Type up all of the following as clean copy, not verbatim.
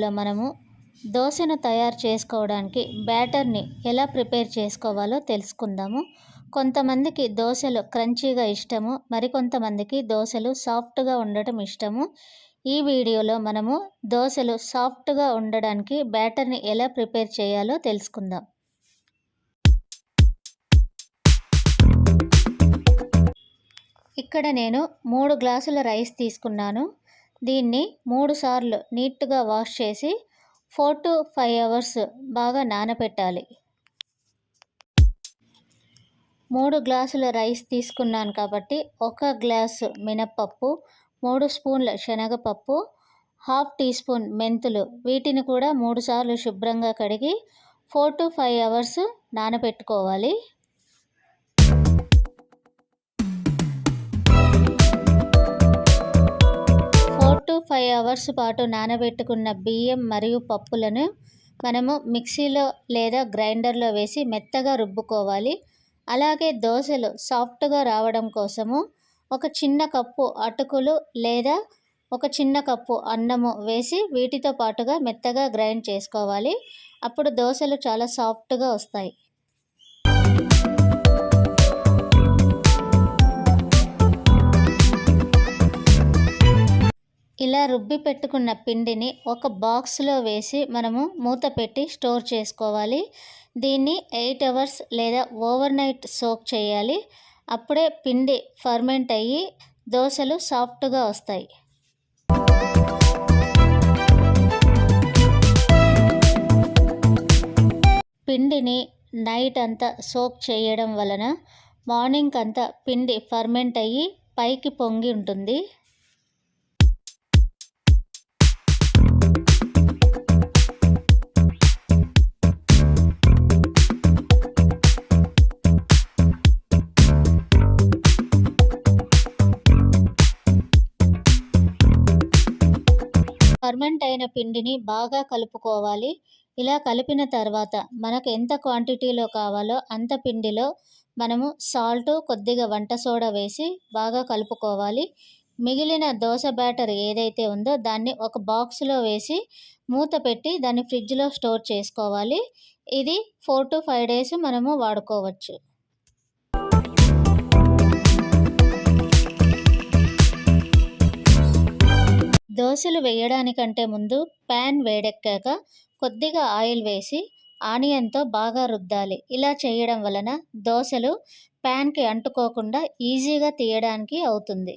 వీడియోలో మనము దోశను తయారు చేసుకోవడానికి బ్యాటర్ని ఎలా ప్రిపేర్ చేసుకోవాలో తెలుసుకుందాము. కొంతమందికి దోశలు క్రంచీగా ఇష్టము, మరికొంతమందికి దోశలు సాఫ్ట్గా ఉండటం ఇష్టము. ఈ వీడియోలో మనము దోశలు సాఫ్ట్గా ఉండడానికి బ్యాటర్ని ఎలా ప్రిపేర్ చేయాలో తెలుసుకుందాం. ఇక్కడ నేను 3 గ్లాసుల రైస్ తీసుకున్నాను. దీన్ని 3 సార్లు నీట్గా వాష్ చేసి 4 to 5 అవర్స్ బాగా నానబెట్టాలి. 3 గ్లాసుల రైస్ తీసుకున్నాను కాబట్టి 1 గ్లాసు మినప్పప్పు, 3 స్పూన్ల శనగపప్పు, 1/2 టీ స్పూన్ మెంతులు, వీటిని కూడా 3 సార్లు శుభ్రంగా కడిగి 4 to 5 అవర్స్ నానబెట్టుకోవాలి. 4 to 5 అవర్స్ పాటు నానబెట్టుకున్న బియ్యం మరియు పప్పులను మనము మిక్సీలో లేదా గ్రైండర్లో వేసి మెత్తగా రుబ్బుకోవాలి. అలాగే దోశలు సాఫ్ట్గా రావడం కోసము ఒక చిన్న కప్పు అటుకులు లేదా ఒక చిన్న కప్పు అన్నము వేసి వీటితో పాటుగా మెత్తగా గ్రైండ్ చేసుకోవాలి. అప్పుడు దోశలు చాలా సాఫ్ట్గా వస్తాయి. ఇలా రుబ్బి పెట్టుకున్న పిండిని ఒక బాక్స్లో వేసి మనము మూత పెట్టి స్టోర్ చేసుకోవాలి. దీన్ని 8 అవర్స్ లేదా ఓవర్ నైట్ సోక్ చేయాలి. అప్పుడే పిండి ఫర్మెంట్ అయ్యి దోశలు సాఫ్ట్గా వస్తాయి. పిండిని నైట్ అంతా సోక్ చేయడం వలన మార్నింగ్ అంతా పిండి ఫర్మెంట్ అయ్యి పైకి పొంగి ఉంటుంది. ఫర్మెంట్ అయిన పిండిని బాగా కలుపుకోవాలి. ఇలా కలిపిన తర్వాత మనకు ఎంత క్వాంటిటీలో కావాలో అంత పిండిలో మనము సాల్ట్, కొద్దిగా వంట సోడా వేసి బాగా కలుపుకోవాలి. మిగిలిన దోశ బ్యాటర్ ఏదైతే ఉందో దాన్ని ఒక బాక్స్లో వేసి మూత పెట్టి దాన్ని ఫ్రిడ్జ్లో స్టోర్ చేసుకోవాలి. ఇది 4 to 5 డేస్ మనము వాడుకోవచ్చు. దోశలు వేయడానికంటే ముందు ప్యాన్ వేడెక్కాక కొద్దిగా ఆయిల్ వేసి ఆనియన్తో బాగా రుద్దాలి. ఇలా చేయడం వలన దోశలు ప్యాన్కి అంటుకోకుండా ఈజీగా తీయడానికి అవుతుంది.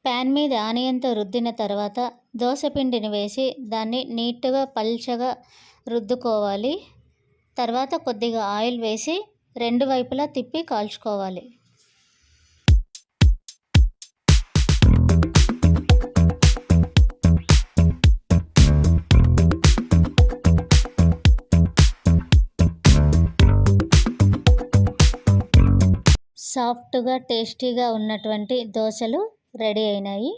ప్యాన్ మీద ఆనియన్తో రుద్దిన తర్వాత దోశపిండిని వేసి దాన్ని నీట్గా పల్చగా రుద్దుకోవాలి. తర్వాత కొద్దిగా ఆయిల్ వేసి 2 వైపులా తిప్పి కాల్చుకోవాలి. సాఫ్ట్గా టేస్టీగా ఉన్నటువంటి దోశలు రెడీ అయినాయి.